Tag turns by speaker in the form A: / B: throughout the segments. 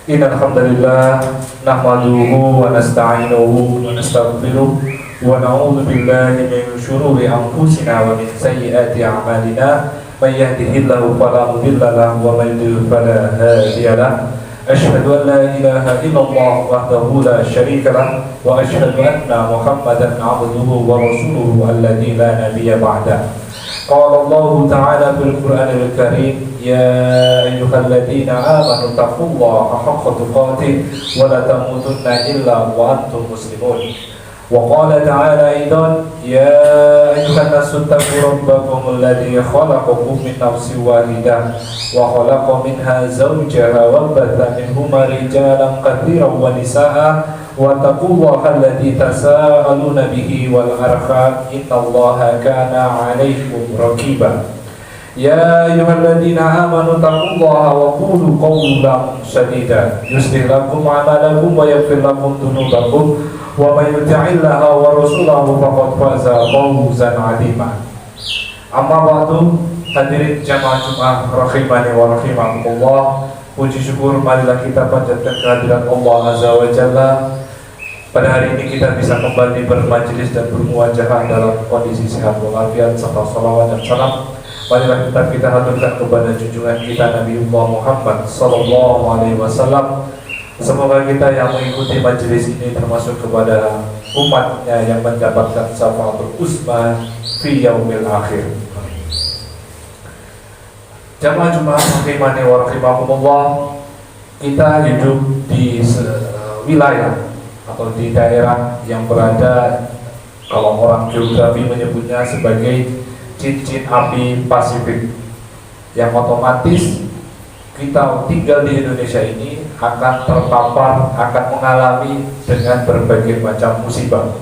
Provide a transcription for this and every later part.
A: Innal hamdalillah nahmaduhu wa nasta'inuhu wa nastaghfiruh wa na'udzu billahi min shururi anfusina wa min sayyiati a'malina may yahdihillahu fala mudilla lahu wa may yudlil fala hadiya lahu asyhadu an la ilaha illallah wahdahu la syarika lahu wa asyhadu anna Muhammadan 'abduhu wa rasuluhu alladzi la nabiyya ba'dahu. Qala Allah Ta'ala fil Qur'anil Karim ya ayyuhalladzina amanu taqullaha haqqa tuqatih wa la tamutunna illa wa antum muslimun. Wa qala ta'ala aidan ya ayyuhan nasu taqu rabbakum alladzi khalaqakum min nafsin wahidah wa khalaqa minha zawjaha wa batha minhuma rijalan katsiran wa nisaa'a wa taqullaha alladzi tasaaluna bihi wal arham innallaha kana 'alaykum raqiba. Ya ayyuhalladzina amanu taqullaha wa qulu qawlan sadida yuslih lakum a'malakum wa yaghfir lakum dhunubakum wa may yuti'illaha wa rasulahu faqad faza fawzan 'azima. Amma ba'du, hadirin jamaah Jumat rahimani wa rahimakumullah. Puji syukur marilah kita panjatkan kehadiran Allah Azza wa Jalla. Pada hari ini kita bisa kembali bermajelis dan bermuajahah dalam kondisi sehat walafiat serta salawat dan salam. Marilah kita haturkan kepada junjungan kita Nabi Muhammad sallallahu alaihi wasallam. Semoga kita yang mengikuti majelis ini termasuk kepada umatnya yang mendapatkan syafaatul uzma fi yaumil akhir. Jamaah Jumat rahimani wa rahimakumullah, kita hidup di wilayah atau di daerah yang berada, kalau orang geografi menyebutnya sebagai cincin api Pasifik, yang otomatis kita tinggal di Indonesia ini akan terpapar, akan mengalami dengan berbagai macam musibah.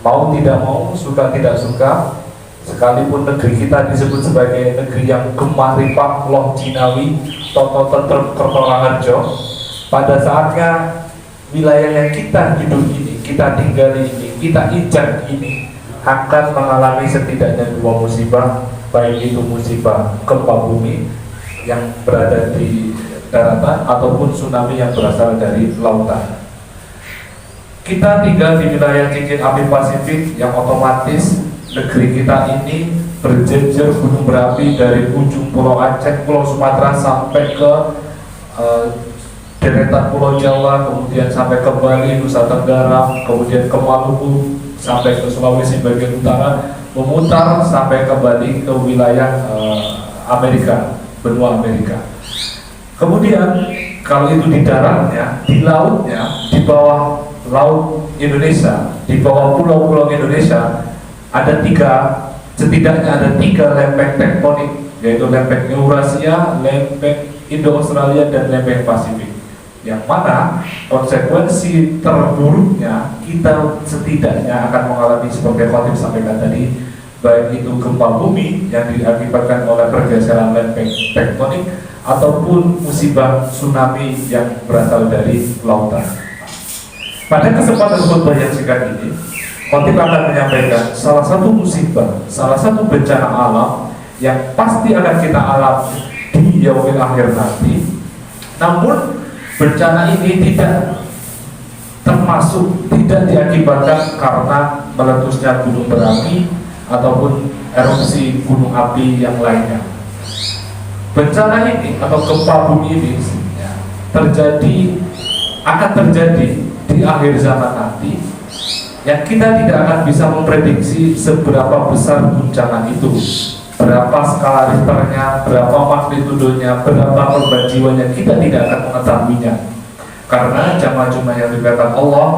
A: Mau tidak mau, suka tidak suka, sekalipun negeri kita disebut sebagai negeri yang gemah ripah loh Jinawi, Toto Tentrem Kertoraharjo, pada saatnya wilayah yang kita hidup ini, kita tinggali ini, kita injak ini akan mengalami setidaknya dua musibah, baik itu musibah gempa bumi yang berada di daratan ataupun tsunami yang berasal dari lautan. Kita tinggal di wilayah cincin api Pasifik yang otomatis negeri kita ini berjejer gunung berapi dari ujung Pulau Aceh, Pulau Sumatera sampai ke deretan Pulau Jawa, kemudian sampai ke Bali, Nusa Tenggara, kemudian ke Maluku, sampai ke Sulawesi bagian utara, memutar sampai kembali ke wilayah Amerika, benua Amerika. Kemudian kalau itu di daratnya, di lautnya, di bawah laut Indonesia, di bawah pulau-pulau Indonesia ada setidaknya ada tiga lempeng tektonik, yaitu lempeng Eurasia, lempeng Indo-Australia, dan lempeng Pasifik. Yang mana konsekuensi terburuknya kita setidaknya akan mengalami seperti Khotib sampaikan tadi, baik itu gempa bumi yang diakibatkan oleh pergeseran lempeng tektonik ataupun musibah tsunami yang berasal dari lautan. Pada kesempatan khutbah yang singkat ini, Khotib akan menyampaikan salah satu musibah, salah satu bencana alam yang pasti akan kita alami di yaumil akhir nanti. Namun bencana ini tidak diakibatkan karena meletusnya gunung berapi ataupun erupsi gunung api yang lainnya. Bencana ini atau gempa bumi ini akan terjadi di akhir zaman nanti, yang kita tidak akan bisa memprediksi seberapa besar guncangan itu, berapa skala Richternya, berapa magnitudonya, berapa korban jiwanya, kita tidak akan mengetahuinya. Karena jamaah Jumat yang dimuliakan Allah,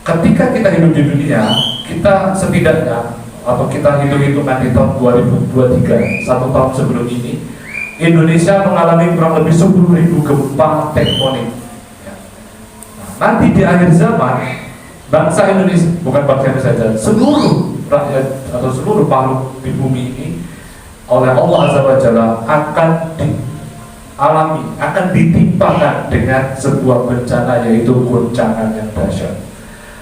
A: ketika kita hidup di dunia, kita setidaknya, atau kita hitung-hitungan di tahun 2023, satu tahun sebelum ini, Indonesia mengalami kurang lebih 10.000 gempa tektonik. Nah, nanti di akhir zaman, bangsa Indonesia, bukan bangsa Indonesia saja, seluruh rakyat atau seluruh makhluk di bumi ini oleh Allah Azza wa Jalla akan dialami, akan ditimpakan dengan sebuah bencana, yaitu goncangan yang dahsyat.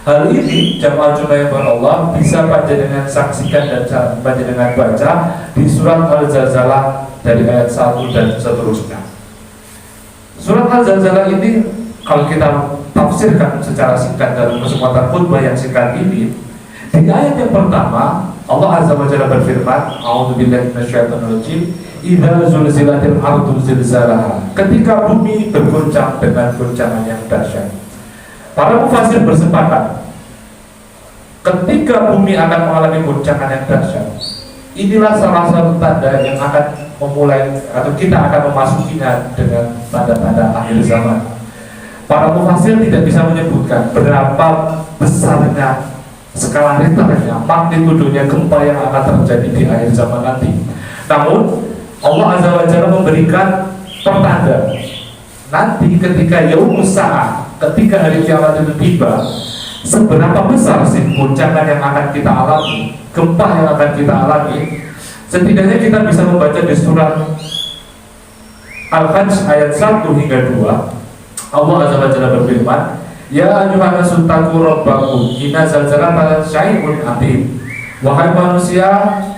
A: Hal ini jamaah Jumat yang Allah bisa panjenengan saksikan dan panjenengan baca di surat Al-Zalzalah dari ayat 1 dan seterusnya. Surat Al-Zalzalah ini kalau kita tafsirkan secara singkat dalam kesempatan khutbah yang singkat ini, di ayat yang pertama Allah Azza wa Jalla berfirman, A'udzubillahi minasyaitonirrajim, idza zulzilatil ardu zilzalaha, ketika bumi bergoncang dengan goncangan yang dahsyat. Para mufasir bersepakat, ketika bumi akan mengalami goncangan yang dahsyat, inilah salah satu tanda yang akan memulai atau kita akan memasukinya dengan tanda-tanda akhir zaman. Para mufasir tidak bisa menyebutkan berapa besarnya skala Richternya, magnitudonya gempa yang akan terjadi di akhir zaman nanti. Namun Allah Azza wa Jalla memberikan pertanda nanti ketika yaumus sa'ah, ketika hari kiamat itu tiba, seberapa besar sih goncangan yang akan kita alami, gempa yang akan kita alami. Setidaknya kita bisa membaca di surat Al-Hajj ayat 1 hingga 2. Allah Azza wa Jalla berfirman, ya ayyuhan nasu taqu rabbakum inna zalzalata syai'un 'adzim. Wahai manusia,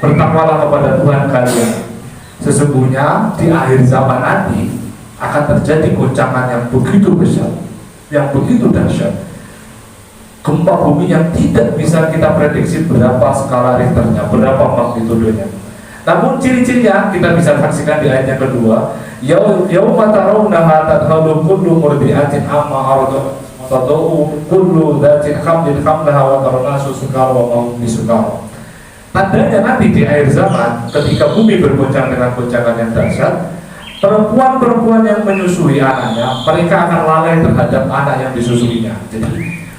A: bertakwalah kepada Tuhan kalian. Sesungguhnya di akhir zaman nanti akan terjadi goncangan yang begitu besar, yang begitu dahsyat. Gempa bumi yang tidak bisa kita prediksi berapa skala Richternya, berapa magnitudonya. Namun ciri-cirinya kita bisa saksikan di ayat yang kedua, yauma tarawnaha tadhalu kullu murdi'atin amma arda'at tadau kullu dzatin hamlin hamlaha wa tarannasu sukara wa mahum bisukara. Tandanya nanti di akhir zaman ketika bumi bergoncang dengan goncangan yang dahsyat, perempuan-perempuan yang menyusui anaknya, mereka akan lalai terhadap anak yang disusuinya. Jadi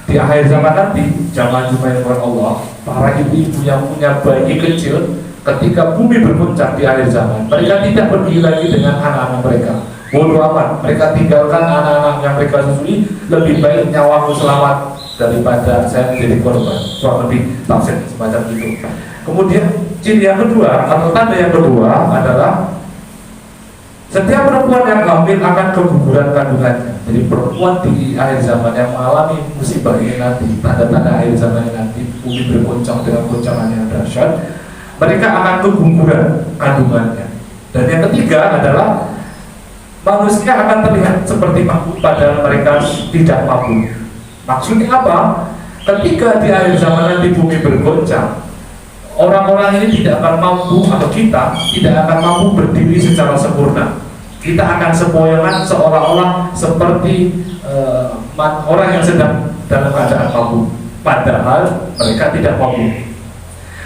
A: di akhir zaman nanti, jangan cuma yang Allah, para ibu-ibu yang punya bayi kecil, ketika bumi bergoncang di akhir zaman, mereka tidak peduli lagi dengan anak-anak mereka. Bodoh amat, mereka tinggalkan anak-anak yang mereka susui, lebih baik nyawamu selamat daripada saya menjadi korban. Kurang lebih tafsir semacam itu. Kemudian ciri yang kedua atau tanda yang kedua adalah setiap perempuan yang hamil akan keguguran kandungannya. Jadi perempuan di akhir zaman yang mengalami musibah ini nanti, tanda-tanda akhir zaman ini nanti, bumi bergoncang dengan goncangan yang dahsyat, mereka akan keguguran kandungannya. Dan yang ketiga adalah manusia akan terlihat seperti mampu padahal mereka tidak mampu. Maksudnya apa? Ketika di akhir zaman nanti bumi bergoncang, orang-orang ini tidak akan mampu, atau kita tidak akan mampu berdiri secara sempurna. Kita akan sempoyongan seolah-olah seperti orang yang sedang dalam keadaan mampu, padahal mereka tidak mampu.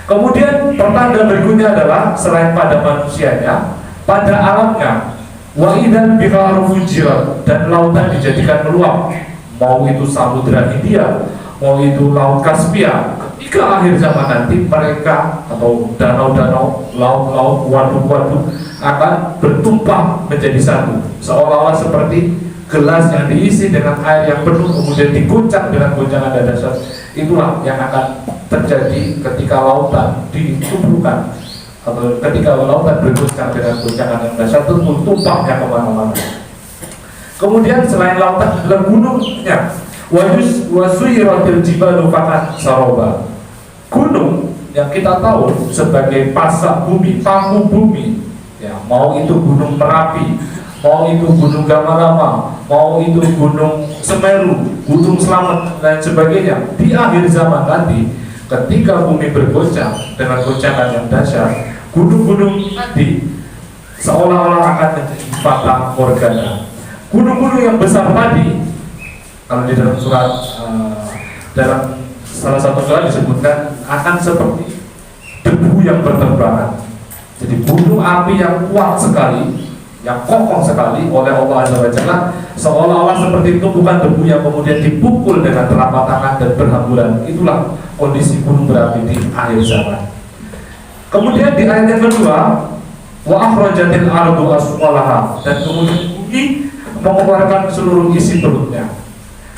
A: Kemudian pertanda berikutnya adalah selain pada manusianya, pada alamnya, wa idzal biharu fujirat, dan lautan dijadikan meluap, mau itu Samudra Hindia, mau itu Laut Kaspia. Ketika akhir zaman nanti mereka atau danau-danau, laut-laut, waduk-waduk akan bertumpah menjadi satu, seolah-olah seperti gelas yang diisi dengan air yang penuh kemudian diguncang dengan goncangan dahsyat. Itulah yang akan terjadi ketika lautan ditubuhkan atau ketika lautan bergoncang dengan goncangan yang dahsyat, tumpahnya kemana-mana. Kemudian selain lautan adalah gunungnya, wasuyiratil jibalu faqat saroba. Gunung yang kita tahu sebagai pasak bumi, paku bumi, ya, mau itu gunung Merapi, mau itu gunung Gamalama, mau itu gunung Semeru, gunung Slamet dan sebagainya. Di akhir zaman nanti, ketika bumi bergoncang dengan goncangan yang dahsyat, gunung-gunung tadi seolah-olah akan menjadi fata morgana. Gunung-gunung yang besar tadi, kalau di dalam surat dalam salah satu surat disebutkan akan seperti debu yang berterbangan. Jadi gunung api yang kuat sekali, yang kokoh sekali oleh Allah Azza wa Jalla, seolah-olah seperti tumpukan debu yang kemudian dipukul dengan telapak tangan dan berhamburan. Itulah kondisi gunung berapi di akhir zaman. Kemudian di ayat yang kedua, wa akhrajatil ardu asqalaha, dan kemudian bumi mengeluarkan seluruh isi perutnya.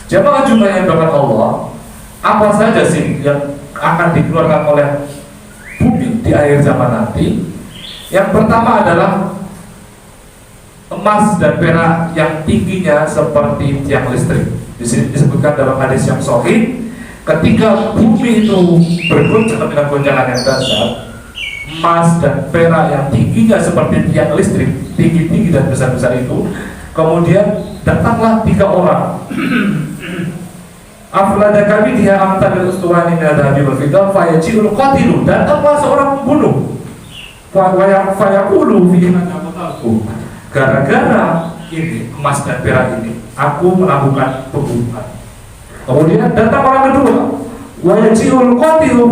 A: Jamaah jumlah yang berkat Allah, apa saja sih yang akan dikeluarkan oleh bumi di akhir zaman nanti? Yang pertama adalah emas dan perak yang tingginya seperti tiang listrik. Di sini disebutkan dalam hadis yang sahih, ketika bumi itu bergoncang dengan goncangan yang dahsyat, emas dan perak yang tingginya seperti tiang listrik, tinggi-tinggi dan besar-besar itu, kemudian datanglah 3 orang. Aflada kami dia amtal ustuwani nadhabi wal fiddah fayaji'ul qatilu, datanglah seorang pembunuh. Fayaqulu fi hadaqatalku, gara-gara ini emas dan perak ini aku melakukan pembunuhan. Kemudian datang orang kedua, wayaji'ul qatilu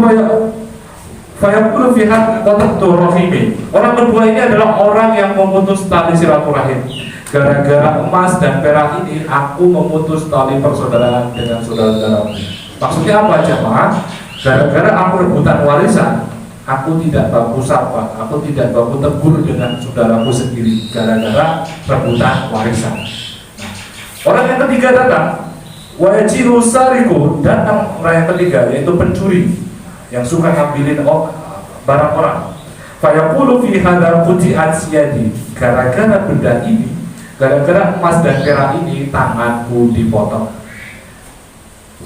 A: fayaqulu fi hadaqatul rahimi. Orang kedua ini adalah orang yang memutus tali silaturahim. Gara-gara emas dan perak ini aku memutus tali persaudaraan dengan saudara-saudaraku. Maksudnya apa jemaah? Gara-gara aku rebutan warisan, aku tidak baku sapa, aku tidak baku tegur dengan saudaraku sendiri gara-gara rebutan warisan. Orang yang ketiga datang, wajiru sariku, datang orang yang ketiga yaitu pencuri yang suka ngambilin barang orang. Fayaqulu fi hadza quti'at siyadi, gara-gara benda ini, gara-gara emas dan perak ini tanganku dipotong.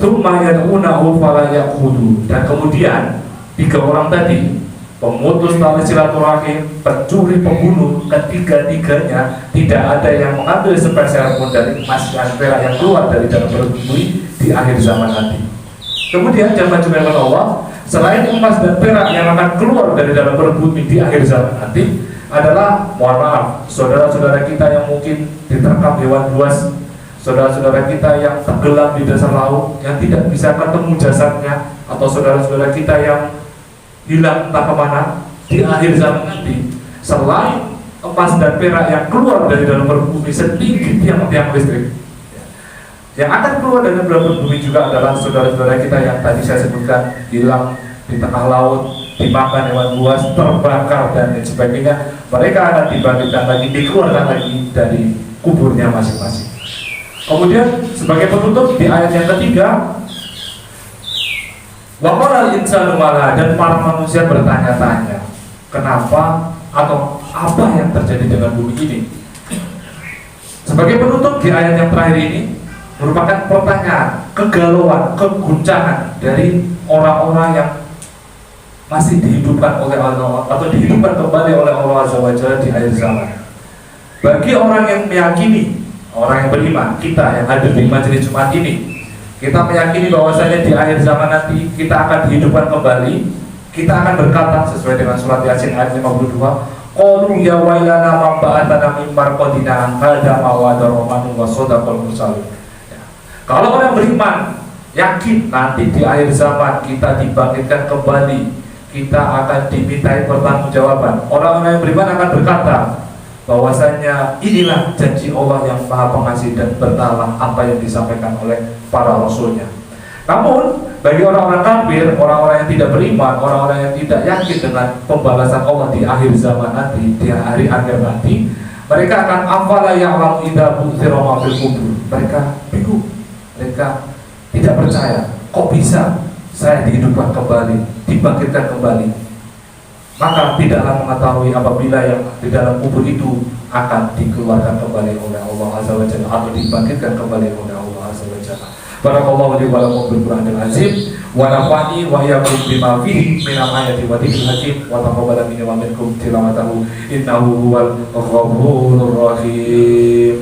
A: Tsumma yad'unahu fala yaqudu, dan kemudian 3 orang tadi, pemutus tali silaturahim, pencuri, pembunuh, ketiga-tiganya tidak ada yang mengambil sepeser pun dari emas dan perak yang keluar dari dalam perut bumi di akhir zaman nanti. Kemudian jamaah jemaah Allah, selain emas dan perak yang akan keluar dari dalam perut bumi di akhir zaman nanti adalah, mohon maaf, saudara-saudara kita yang mungkin diterkam hewan buas, saudara-saudara kita yang tenggelam di dasar laut, yang tidak bisa ketemu jasadnya, atau saudara-saudara kita yang hilang entah kemana di akhir zaman nanti. Selain emas dan perak yang keluar dari dalam perut bumi setinggi tiang-tiang listrik, yang akan keluar dari dalam perut bumi juga adalah saudara-saudara kita yang tadi saya sebutkan hilang di tengah laut, dimakan hewan buas, terbakar dan lain sebagainya. Mereka akan dibangkitkan lagi, dikeluarkan lagi dari kuburnya masing-masing. Kemudian sebagai penutup di ayat yang ketiga, waqala al-insanu ma, dan para manusia bertanya-tanya, kenapa atau apa yang terjadi dengan bumi ini. Sebagai penutup di ayat yang terakhir ini merupakan pertanyaan, kegalauan, keguncangan dari orang-orang yang masih dihidupkan oleh Allah atau dihidupkan kembali oleh Allah Azza wa Jalla di akhir zaman. Bagi orang yang meyakini, orang yang beriman, kita yang hadir di majelis Jumat ini, kita meyakini bahwasanya di akhir zaman nanti kita akan dihidupkan kembali. Kita akan berkata sesuai dengan surat Yasin ayat 52, qalu ya wailana ma ba'athana min marqadina hadza ma wa'ada rahmanu wa sadaqal mursalin. Kalau orang beriman yakin nanti di akhir zaman kita dibangkitkan kembali, kita akan dimintai pertanggungjawaban. Orang-orang yang beriman akan berkata bahwasanya inilah janji Allah yang Maha Pengasih dan benalah apa yang disampaikan oleh para rasulnya. Namun bagi orang-orang kafir, orang-orang yang tidak beriman, orang-orang yang tidak yakin dengan pembalasan Allah di akhir zaman nanti, di hari akhir nanti, mereka akan afala ya'lamu idza bu'thira ma fil qubur. Mereka bingung, mereka tidak percaya, kok bisa saya dihidupkan kembali, dibangkitkan kembali. Maka tidaklah mengetahui apabila yang di dalam kubur itu akan dikeluarkan kembali oleh Allah Azza wa Jalla atau dibangkitkan kembali oleh Allah Azza wa Jalla. Barakallahu li wa lakum bil Qur'anil azim wa nafa'ani wa iyyakum bima fihi min al-ayati wa dhikril hakim wa taqabbala minni wa minkum tilawatahu innahu huwal ghafurur rahim.